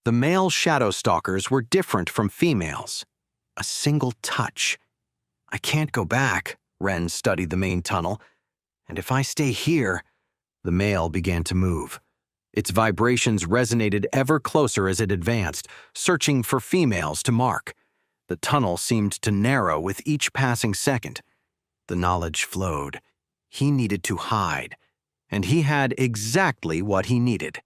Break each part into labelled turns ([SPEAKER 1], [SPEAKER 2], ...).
[SPEAKER 1] The male Shadow Stalkers were different from females. A single touch. I can't go back, Ren studied the main tunnel. And if I stay here, the male began to move. Its vibrations resonated ever closer as it advanced, searching for females to mark. The tunnel seemed to narrow with each passing second. The knowledge flowed. He needed to hide, and he had exactly what he needed.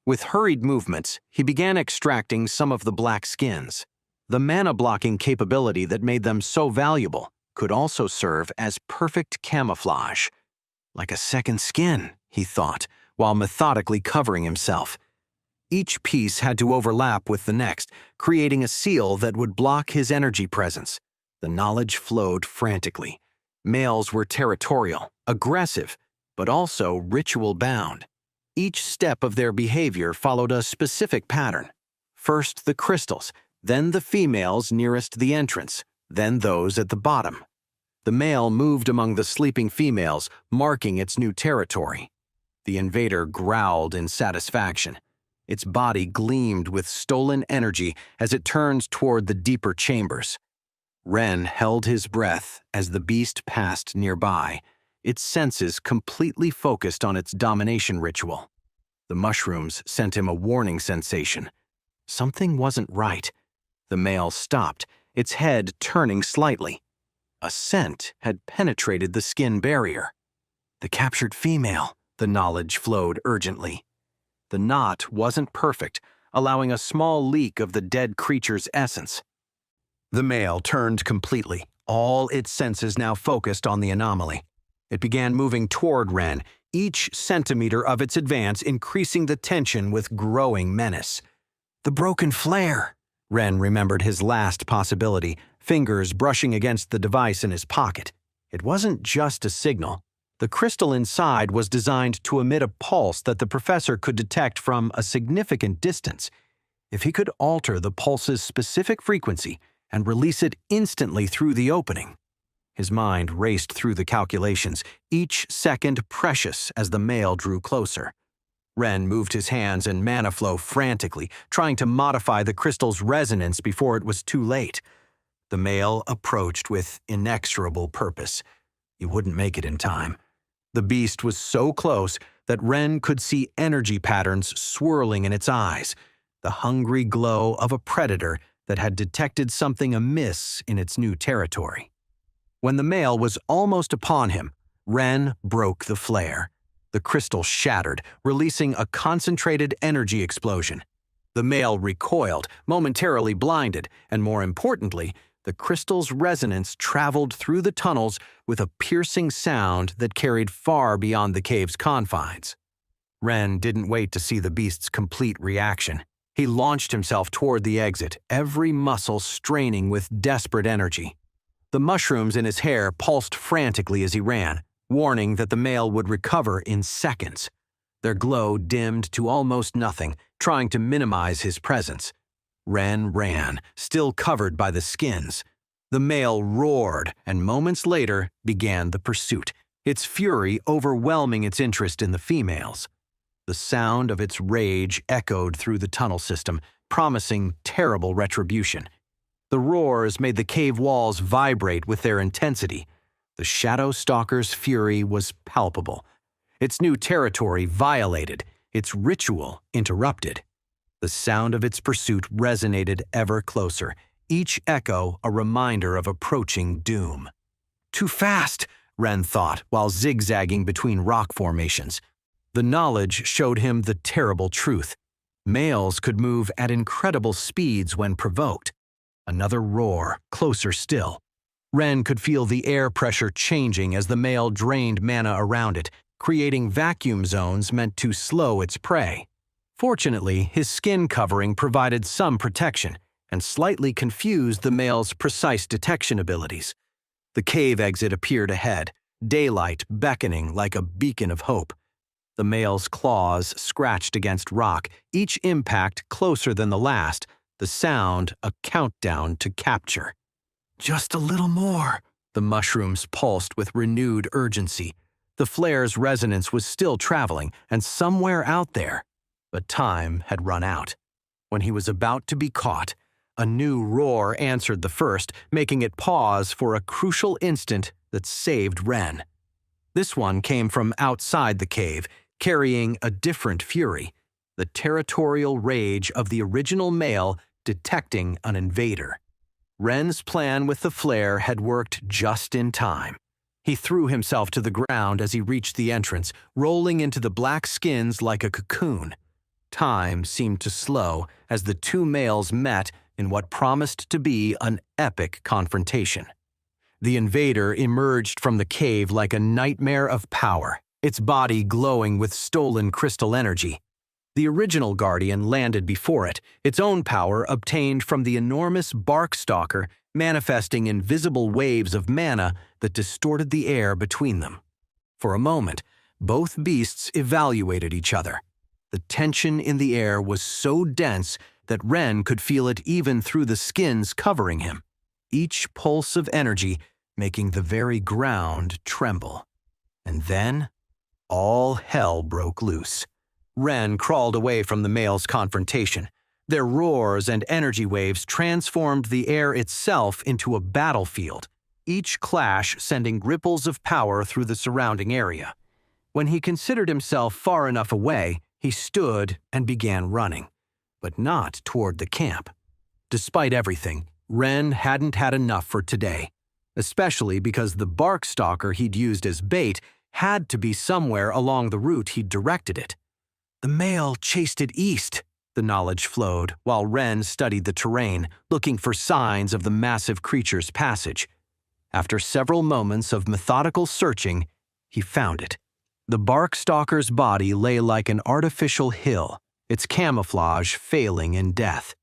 [SPEAKER 1] With hurried movements, he began extracting some of the black skins. The mana-blocking capability that made them so valuable could also serve as perfect camouflage. Like a second skin, he thought, while methodically covering himself. Each piece had to overlap with the next, creating a seal that would block his energy presence. The knowledge flowed frantically. Males were territorial, aggressive, but also ritual-bound. Each step of their behavior followed a specific pattern. First the crystals, then the females nearest the entrance, then those at the bottom. The male moved among the sleeping females, marking its new territory. The invader growled in satisfaction. Its body gleamed with stolen energy as it turned toward the deeper chambers. Ren held his breath as the beast passed nearby, its senses completely focused on its domination ritual. The mushrooms sent him a warning sensation. Something wasn't right. The male stopped, its head turning slightly. A scent had penetrated the skin barrier. The captured female, the knowledge flowed urgently. The knot wasn't perfect, allowing a small leak of the dead creature's essence. The male turned completely, all its senses now focused on the anomaly. It began moving toward Ren, each centimeter of its advance increasing the tension with growing menace. The broken flare! Ren remembered his last possibility, fingers brushing against the device in his pocket. It wasn't just a signal. The crystal inside was designed to emit a pulse that the professor could detect from a significant distance. If he could alter the pulse's specific frequency and release it instantly through the opening. His mind raced through the calculations, each second precious as the male drew closer. Ren moved his hands and mana flow frantically, trying to modify the crystal's resonance before it was too late. The male approached with inexorable purpose. He wouldn't make it in time. The beast was so close that Ren could see energy patterns swirling in its eyes, the hungry glow of a predator that had detected something amiss in its new territory. When the male was almost upon him, Ren broke the flare. The crystal shattered, releasing a concentrated energy explosion. The male recoiled, momentarily blinded, and more importantly, the crystal's resonance traveled through the tunnels with a piercing sound that carried far beyond the cave's confines. Ren didn't wait to see the beast's complete reaction. He launched himself toward the exit, every muscle straining with desperate energy. The mushrooms in his hair pulsed frantically as he ran, warning that the male would recover in seconds. Their glow dimmed to almost nothing, trying to minimize his presence. Ren ran, still covered by the skins. The male roared, and moments later began the pursuit, its fury overwhelming its interest in the females. The sound of its rage echoed through the tunnel system, promising terrible retribution. The roars made the cave walls vibrate with their intensity. The Shadow Stalker's fury was palpable. Its new territory violated, its ritual interrupted. The sound of its pursuit resonated ever closer, each echo a reminder of approaching doom. Too fast, Ren thought, while zigzagging between rock formations. The knowledge showed him the terrible truth. Males could move at incredible speeds when provoked. Another roar, closer still. Ren could feel the air pressure changing as the male drained mana around it, creating vacuum zones meant to slow its prey. Fortunately, his skin covering provided some protection and slightly confused the male's precise detection abilities. The cave exit appeared ahead, daylight beckoning like a beacon of hope. The male's claws scratched against rock, each impact closer than the last, the sound a countdown to capture. Just a little more. The mushrooms pulsed with renewed urgency. The flare's resonance was still traveling, and somewhere out there. But time had run out. When he was about to be caught, a new roar answered the first, making it pause for a crucial instant that saved Ren. This one came from outside the cave, carrying a different fury, the territorial rage of the original male detecting an invader. Ren's plan with the flare had worked just in time. He threw himself to the ground as he reached the entrance, rolling into the black skins like a cocoon. Time seemed to slow as the two males met in what promised to be an epic confrontation. The invader emerged from the cave like a nightmare of power, its body glowing with stolen crystal energy. The original guardian landed before it, its own power obtained from the enormous bark stalker, manifesting invisible waves of mana that distorted the air between them. For a moment, both beasts evaluated each other. The tension in the air was so dense that Ren could feel it even through the skins covering him, each pulse of energy making the very ground tremble. And then, all hell broke loose. Ren crawled away from the male's confrontation. Their roars and energy waves transformed the air itself into a battlefield, each clash sending ripples of power through the surrounding area. When he considered himself far enough away, he stood and began running, but not toward the camp. Despite everything, Ren hadn't had enough for today, especially because the bark stalker he'd used as bait had to be somewhere along the route he'd directed it. The male chased it east, the knowledge flowed, while Ren studied the terrain, looking for signs of the massive creature's passage. After several moments of methodical searching, he found it. The bark stalker's body lay like an artificial hill, its camouflage failing in death.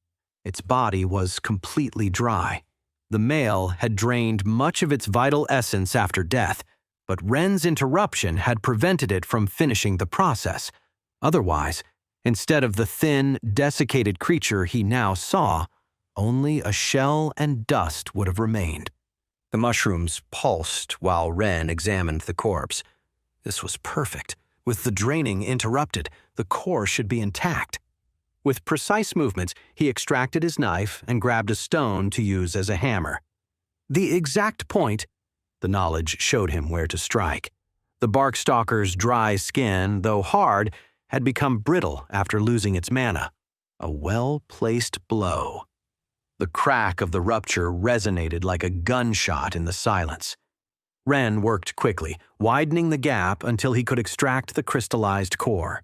[SPEAKER 1] Its body was completely dry. The male had drained much of its vital essence after death, but Ren's interruption had prevented it from finishing the process. Otherwise, instead of the thin, desiccated creature he now saw, only a shell and dust would have remained. The mushrooms pulsed while Ren examined the corpse. This was perfect. With the draining interrupted, the core should be intact. With precise movements, he extracted his knife and grabbed a stone to use as a hammer. The exact point, the knowledge showed him where to strike. The bark stalker's dry skin, though hard, had become brittle after losing its mana. A well-placed blow. The crack of the rupture resonated like a gunshot in the silence. Ren worked quickly, widening the gap until he could extract the crystallized core.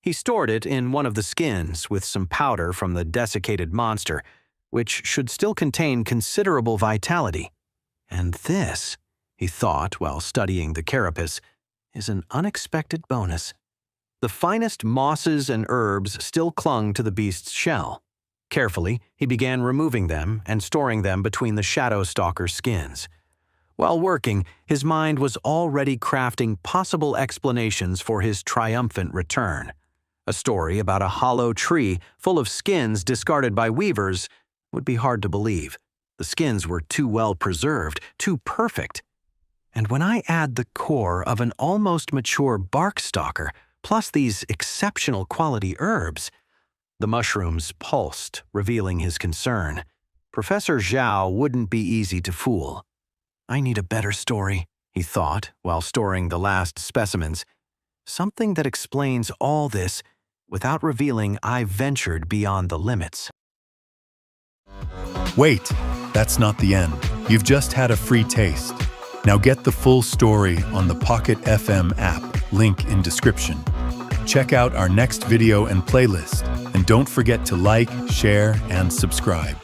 [SPEAKER 1] He stored it in one of the skins with some powder from the desiccated monster, which should still contain considerable vitality. And this, he thought while studying the carapace, is an unexpected bonus. The finest mosses and herbs still clung to the beast's shell. Carefully, he began removing them and storing them between the Shadow Stalker's skins. While working, his mind was already crafting possible explanations for his triumphant return. A story about a hollow tree full of skins discarded by weavers would be hard to believe. The skins were too well preserved, too perfect. And when I add the core of an almost mature bark stalker, plus these exceptional quality herbs, the mushrooms pulsed, revealing his concern. Professor Zhao wouldn't be easy to fool. I need a better story, he thought while storing the last specimens. Something that explains all this without revealing I ventured beyond the limits.
[SPEAKER 2] Wait, that's not the end. You've just had a free taste. Now get the full story on the Pocket FM app, link in description. Check out our next video and playlist, and don't forget to like, share, and subscribe.